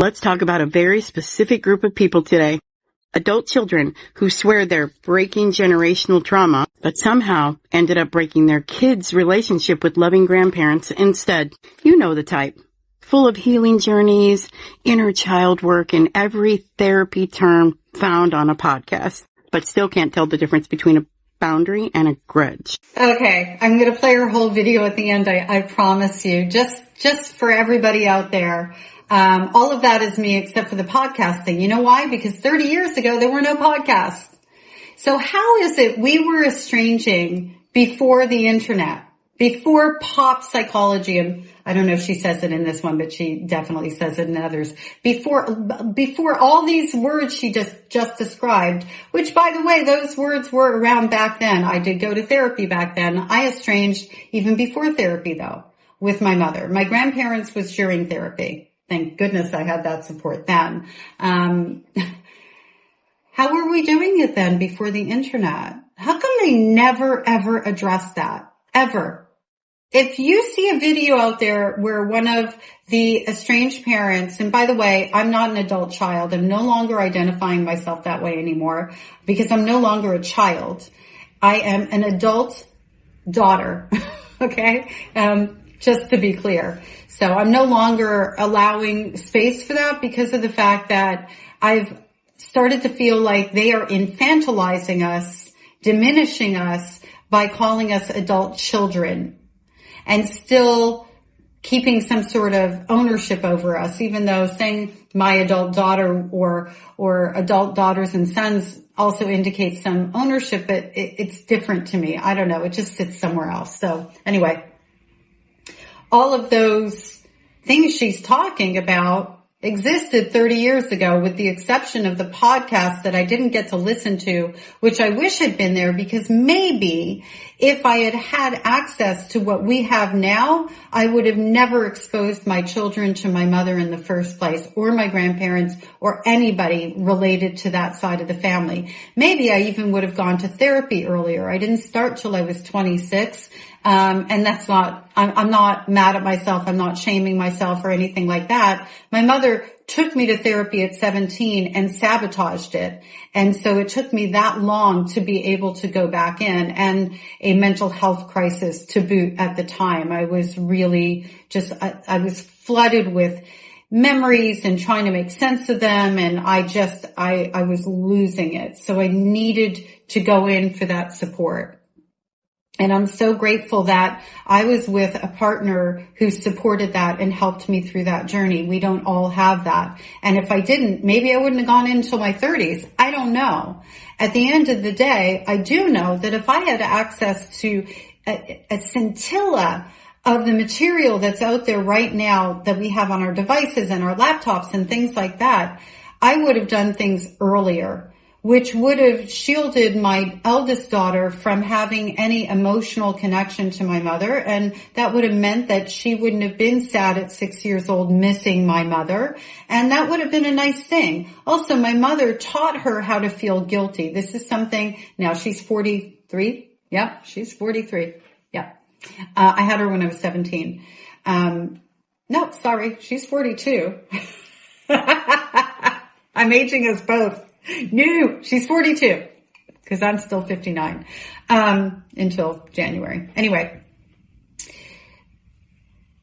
Let's talk about a very specific group of people today. Adult children who swear they're breaking generational trauma, but somehow ended up breaking their kids' relationship with loving grandparents instead. You know the type. Full of healing journeys, inner child work, and every therapy term found on a podcast, but still can't tell the difference between a boundary and a grudge. Okay, I'm going to play her whole video at the end, I promise you. Just for everybody out there. All of that is me except for the podcast thing. You know why? Because 30 years ago, there were no podcasts. So how is it we were estranging before the internet, before pop psychology? And I don't know if she says it in this one, but she definitely says it in others. Before all these words she just described, which by the way, those words were around back then. I did go to therapy back then. I estranged even before therapy though, with my mother. My grandparents was during therapy. Thank goodness I had that support then. How were we doing it then before the internet? How come they never ever addressed that? Ever. If you see a video out there where one of the estranged parents, and by the way, I'm not an adult child. I'm no longer identifying myself that way anymore because I'm no longer a child. I am an adult daughter. Okay. Just to be clear. So I'm no longer allowing space for that because of the fact that I've started to feel like they are infantilizing us, diminishing us by calling us adult children and still keeping some sort of ownership over us, even though saying my adult daughter or adult daughters and sons also indicates some ownership, but it's different to me. I don't know. It just sits somewhere else. So anyway, all of those things she's talking about existed 30 years ago, with the exception of the podcast that I didn't get to listen to, which I wish had been there, because maybe if I had had access to what we have now, I would have never exposed my children to my mother in the first place, or my grandparents, or anybody related to that side of the family. Maybe I even would have gone to therapy earlier. I didn't start till I was 26. And that's not, I'm not mad at myself. I'm not shaming myself or anything like that. My mother took me to therapy at 17 and sabotaged it. And so it took me that long to be able to go back in, and a mental health crisis to boot at the time. I was really I was flooded with memories and trying to make sense of them. And I was losing it. So I needed to go in for that support. And I'm so grateful that I was with a partner who supported that and helped me through that journey. We don't all have that. And if I didn't, maybe I wouldn't have gone until my 30s. I don't know. At the end of the day, I do know that if I had access to a scintilla of the material that's out there right now that we have on our devices and our laptops and things like that, I would have done things earlier, which would have shielded my eldest daughter from having any emotional connection to my mother. And that would have meant that she wouldn't have been sad at 6 years old missing my mother. And that would have been a nice thing. Also, my mother taught her how to feel guilty. This is something, now she's 43. Yep, she's 43. Yeah. I had her when I was 17. No, sorry, she's 42. I'm aging us both. No, she's 42 because I'm still 59 until January. Anyway,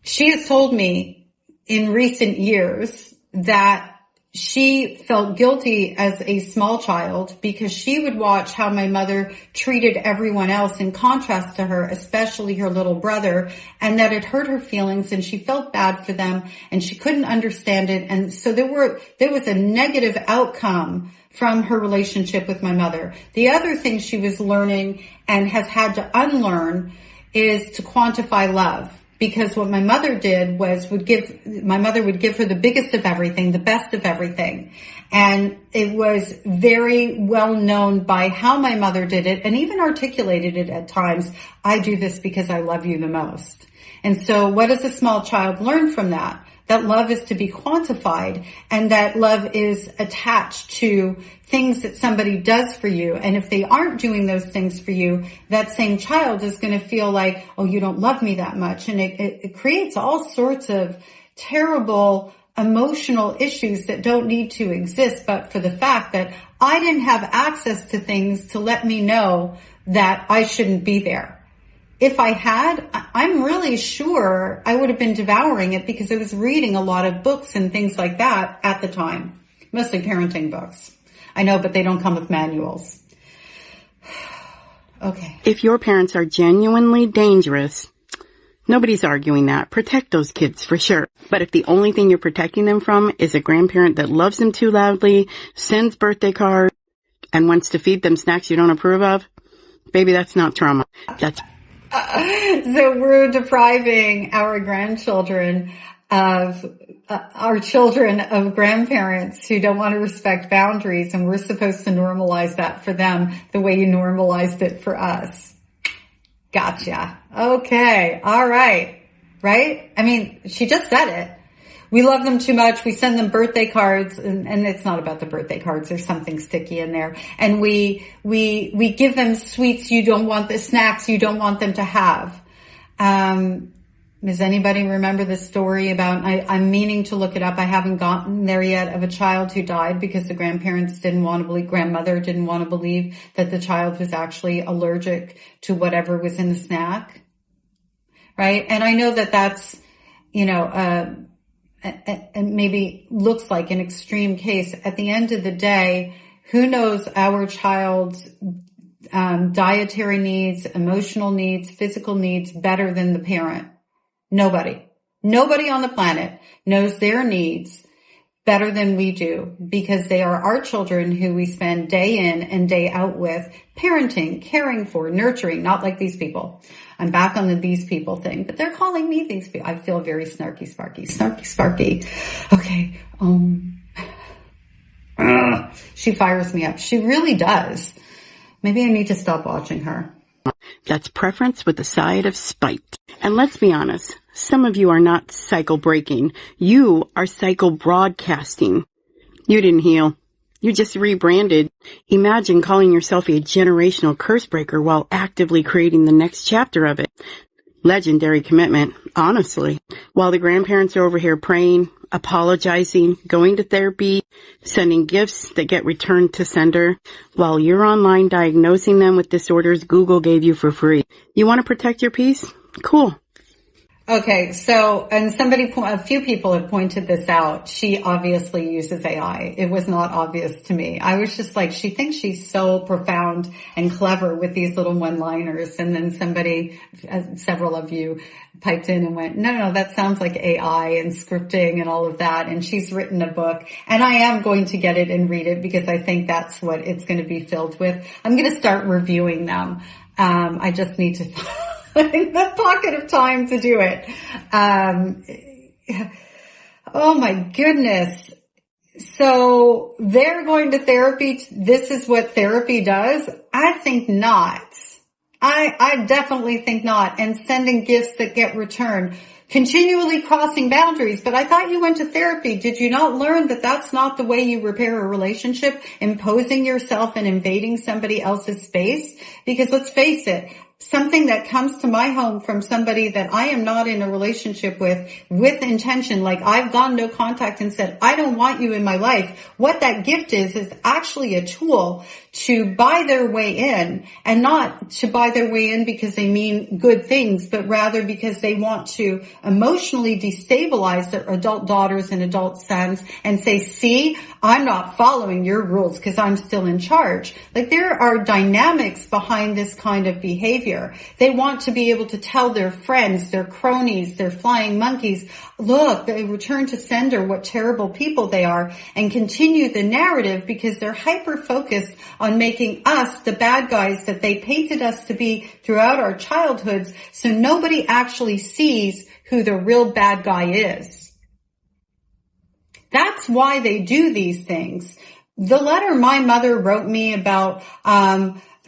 she has told me in recent years that she felt guilty as a small child because she would watch how my mother treated everyone else in contrast to her, especially her little brother, and that it hurt her feelings and she felt bad for them and she couldn't understand it. And so there was a negative outcome from her relationship with my mother. The other thing she was learning and has had to unlearn is to quantify love. Because what my mother did was my mother would give her the biggest of everything, the best of everything. And it was very well known by how my mother did it, and even articulated it at times. I do this because I love you the most. And so what does a small child learn from that? That love is to be quantified, and that love is attached to things that somebody does for you. And if they aren't doing those things for you, that same child is going to feel like, oh, you don't love me that much. And it creates all sorts of terrible emotional issues that don't need to exist, but for the fact that I didn't have access to things to let me know that I shouldn't be there. If I had, I'm really sure I would have been devouring it because I was reading a lot of books and things like that at the time. Mostly parenting books. I know, but they don't come with manuals. Okay. If your parents are genuinely dangerous, nobody's arguing that. Protect those kids for sure. But if the only thing you're protecting them from is a grandparent that loves them too loudly, sends birthday cards, and wants to feed them snacks you don't approve of, baby, that's not trauma. That's so we're depriving our grandchildren of our children of grandparents who don't want to respect boundaries, and we're supposed to normalize that for them the way you normalized it for us. Gotcha. Okay. All right. Right? I mean, she just said it. We love them too much. We send them birthday cards, and it's not about the birthday cards. There's something sticky in there. And we give them sweets you don't want, the snacks you don't want them to have. Does anybody remember the story about, I'm meaning to look it up. I haven't gotten there yet, of a child who died because the grandmother didn't want to believe that the child was actually allergic to whatever was in the snack. Right? And I know that that's, and maybe looks like an extreme case. At the end of the day, who knows our child's dietary needs, emotional needs, physical needs better than the parent? Nobody on the planet knows their needs better than we do, because they are our children who we spend day in and day out with, parenting, caring for, nurturing, not like these people. I'm back on the these people thing, but they're calling me these people. I feel very snarky, sparky. Okay. She fires me up. She really does. Maybe I need to stop watching her. That's preference with a side of spite. And let's be honest, some of you are not cycle breaking. You are cycle broadcasting. You didn't heal. You just rebranded. Imagine calling yourself a generational curse breaker while actively creating the next chapter of it. Legendary commitment, honestly. While the grandparents are over here praying, apologizing, going to therapy, sending gifts that get returned to sender, while you're online diagnosing them with disorders Google gave you for free. You want to protect your peace? Cool. Okay, so, and a few people have pointed this out. She obviously uses AI. It was not obvious to me. I was just like, she thinks she's so profound and clever with these little one-liners. And then several of you piped in and went, no, that sounds like AI and scripting and all of that. And she's written a book, and I am going to get it and read it because I think that's what it's going to be filled with. I'm going to start reviewing them. I just need to in the pocket of time to do it. Oh my goodness. So they're going to therapy. This is what therapy does? I think not. I definitely think not. And sending gifts that get returned. Continually crossing boundaries. But I thought you went to therapy. Did you not learn that that's not the way you repair a relationship? Imposing yourself and invading somebody else's space? Because let's face it, something that comes to my home from somebody that I am not in a relationship with intention, like I've gone no contact and said, I don't want you in my life. What that gift is actually a tool to buy their way in, and not to buy their way in because they mean good things, but rather because they want to emotionally destabilize their adult daughters and adult sons and say, see, I'm not following your rules because I'm still in charge. Like, there are dynamics behind this kind of behavior. They want to be able to tell their friends, their cronies, their flying monkeys, look, they return to sender, what terrible people they are, and continue the narrative because they're hyper-focused on making us the bad guys that they painted us to be throughout our childhoods, so nobody actually sees who the real bad guy is. That's why they do these things. The letter my mother wrote me about,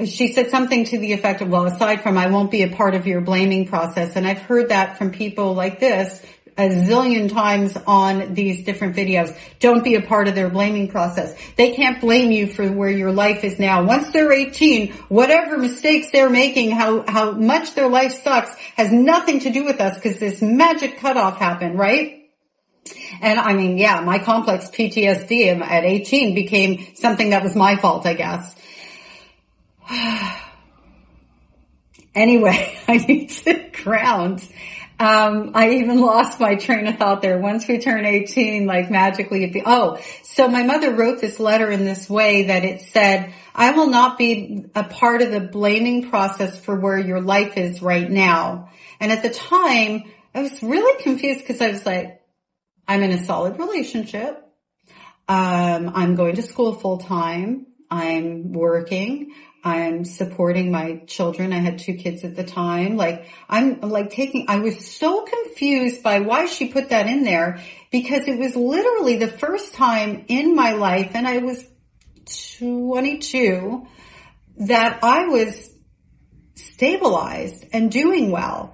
she said something to the effect of, well, aside from I won't be a part of your blaming process, and I've heard that from people like this a zillion times on these different videos. Don't be a part of their blaming process. They can't blame you for where your life is now. Once they're 18, whatever mistakes they're making, how much their life sucks, has nothing to do with us because this magic cutoff happened, right? And I mean, yeah, my complex PTSD at 18 became something that was my fault, I guess. Anyway, I need to ground. I even lost my train of thought there. Once we turn 18, like magically so my mother wrote this letter in this way that it said, I will not be a part of the blaming process for where your life is right now. And at the time, I was really confused because I was like, I'm in a solid relationship. I'm going to school full time. I'm working. I'm supporting my children. I had 2 kids at the time. I was so confused by why she put that in there, because it was literally the first time in my life, and I was 22, that I was stabilized and doing well.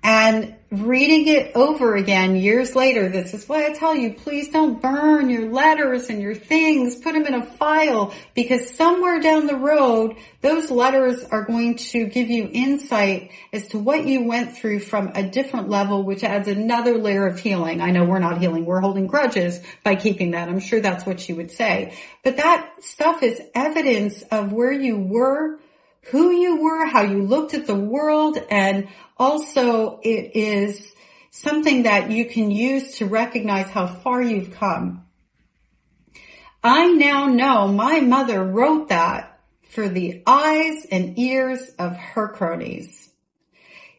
And reading it over again years later, this is why I tell you, please don't burn your letters and your things. Put them in a file, because somewhere down the road, those letters are going to give you insight as to what you went through from a different level, which adds another layer of healing. I know we're not healing. We're holding grudges by keeping that. I'm sure that's what you would say. But that stuff is evidence of where you were, who you were, how you looked at the world, and also it is something that you can use to recognize how far you've come. I now know my mother wrote that for the eyes and ears of her cronies.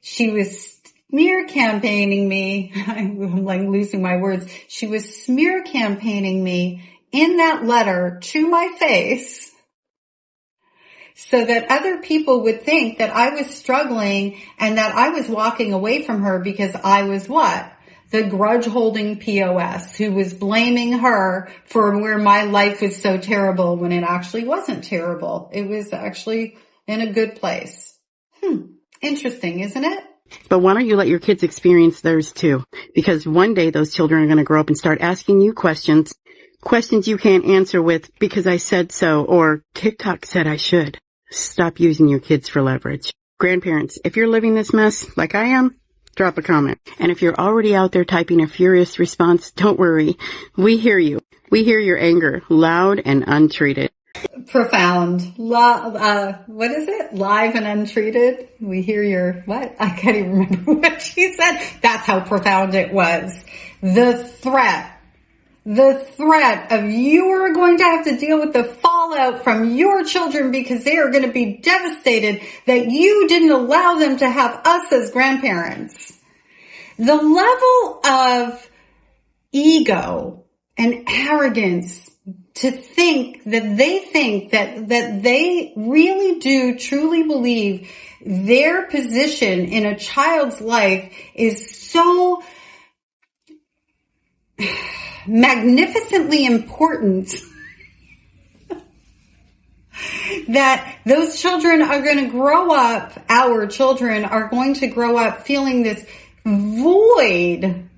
She was smear campaigning me. I'm like losing my words. She was smear campaigning me in that letter to my face, so that other people would think that I was struggling and that I was walking away from her because I was what? The grudge-holding POS who was blaming her for where my life was so terrible, when it actually wasn't terrible. It was actually in a good place. Interesting, isn't it? But why don't you let your kids experience theirs too? Because one day those children are going to grow up and start asking you questions you can't answer with, because I said so, or TikTok said I should. Stop using your kids for leverage. Grandparents, if you're living this mess like I am, drop a comment. And if you're already out there typing a furious response, don't worry. We hear you. We hear your anger, loud and untreated. Profound. What is it? Live and untreated. We hear your, what? I can't even remember what she said. That's how profound it was. The threat of you are going to have to deal with the fallout from your children because they are going to be devastated that you didn't allow them to have us as grandparents. The level of ego and arrogance to think that they really do truly believe their position in a child's life is so magnificently important that those children are going to grow up, our children are going to grow up feeling this void.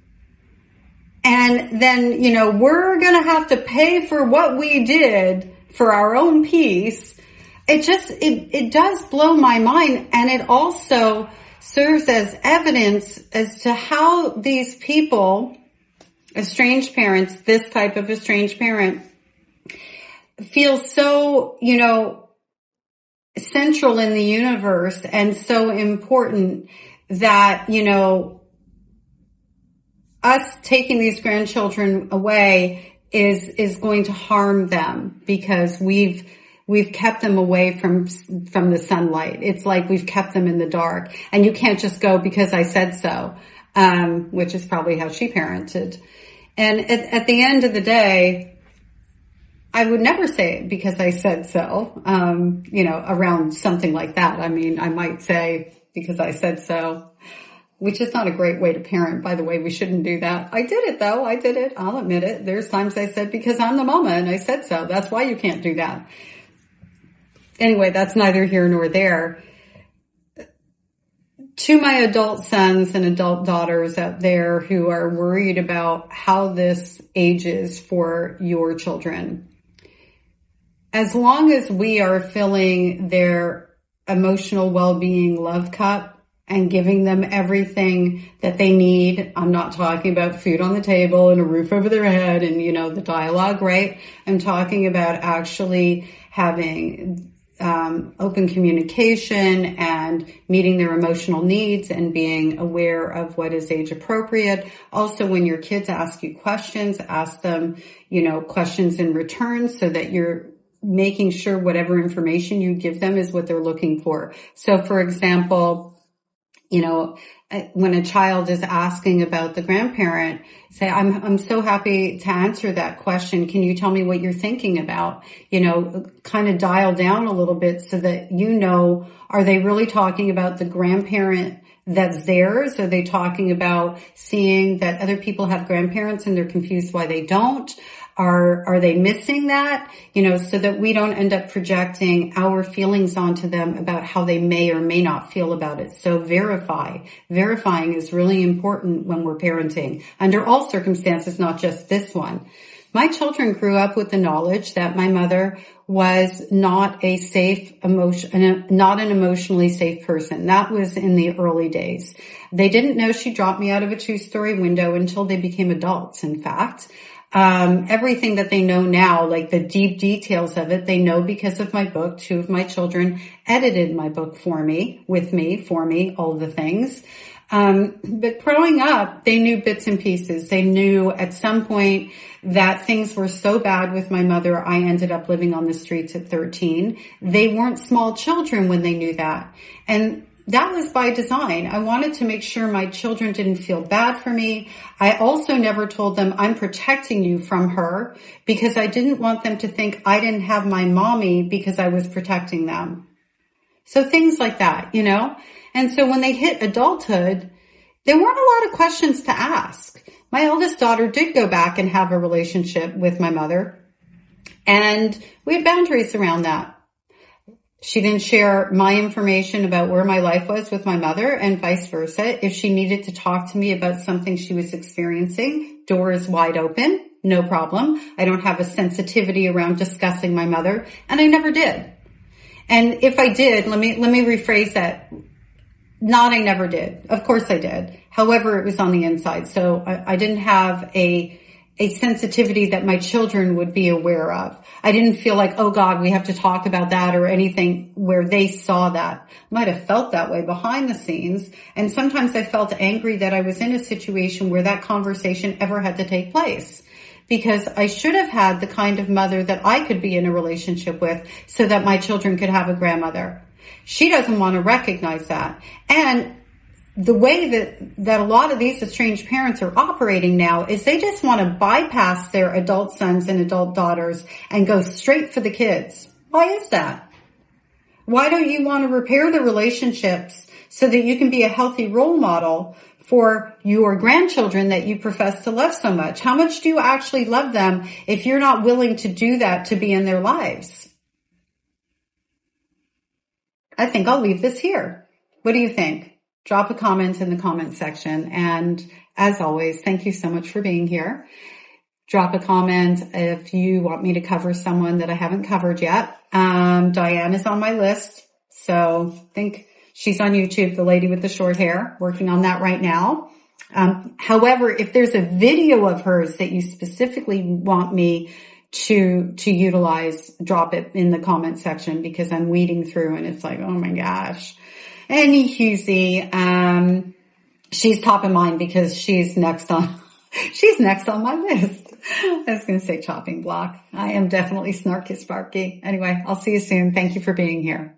And then, we're going to have to pay for what we did for our own peace. It does blow my mind. And it also serves as evidence as to how these people, estranged parents, this type of estranged parent, feel so, central in the universe and so important that, us taking these grandchildren away is going to harm them because we've kept them away from the sunlight. It's like we've kept them in the dark, and you can't just go because I said so, which is probably how she parented. And at the end of the day, I would never say it because I said so, around something like that. I mean, I might say because I said so, which is not a great way to parent, by the way. We shouldn't do that. I did it though. I did it. I'll admit it. There's times I said because I'm the mama and I said so. That's why you can't do that. Anyway, that's neither here nor there. To my adult sons and adult daughters out there who are worried about how this ages for your children, as long as we are filling their emotional well-being love cup and giving them everything that they need. I'm not talking about food on the table and a roof over their head and, the dialogue, right? I'm talking about actually having open communication and meeting their emotional needs and being aware of what is age appropriate. Also, when your kids ask you questions, ask them, questions in return so that you're making sure whatever information you give them is what they're looking for. So, for example, when a child is asking about the grandparent, say, I'm so happy to answer that question. Can you tell me what you're thinking about? Kind of dial down a little bit so that are they really talking about the grandparent that's theirs? Are they talking about seeing that other people have grandparents and they're confused why they don't? Are they missing that? So that we don't end up projecting our feelings onto them about how they may or may not feel about it. So verifying is really important when we're parenting under all circumstances, not just this one. My children grew up with the knowledge that my mother was not an emotionally safe person. That was in the early days. They didn't know she dropped me out of a 2-story window until they became adults, in fact. Everything that they know now, like the deep details of it, they know because of my book. 2 of my children edited my book for me, all the things. But growing up, they knew bits and pieces. They knew at some point that things were so bad with my mother, I ended up living on the streets at 13. They weren't small children when they knew that. And that was by design. I wanted to make sure my children didn't feel bad for me. I also never told them I'm protecting you from her because I didn't want them to think I didn't have my mommy because I was protecting them. So things like that, And so when they hit adulthood, there weren't a lot of questions to ask. My eldest daughter did go back and have a relationship with my mother, and we had boundaries around that. She didn't share my information about where my life was with my mother and vice versa. If she needed to talk to me about something she was experiencing, door is wide open, no problem. I don't have a sensitivity around discussing my mother, and I never did. And if I did, let me rephrase that. Not I never did. Of course I did. However, it was on the inside. So I didn't have a sensitivity that my children would be aware of. I didn't feel like, oh God, we have to talk about that or anything where they saw that. Might have felt that way behind the scenes. And sometimes I felt angry that I was in a situation where that conversation ever had to take place. Because I should have had the kind of mother that I could be in a relationship with so that my children could have a grandmother. She doesn't want to recognize that. And the way that a lot of these estranged parents are operating now is they just want to bypass their adult sons and adult daughters and go straight for the kids. Why is that? Why don't you want to repair the relationships so that you can be a healthy role model for your grandchildren that you profess to love so much? How much do you actually love them if you're not willing to do that to be in their lives? I think I'll leave this here. What do you think? Drop a comment in the comment section. And as always, thank you so much for being here. Drop a comment if you want me to cover someone that I haven't covered yet. Diane is on my list. So I think she's on YouTube, the lady with the short hair, working on that right now. However, if there's a video of hers that you specifically want me to utilize, drop it in the comment section because I'm weeding through and it's like, oh my gosh. Annie Husey, she's top of mind because she's next on my list. I was going to say chopping block. I am definitely snarky sparky. Anyway, I'll see you soon. Thank you for being here.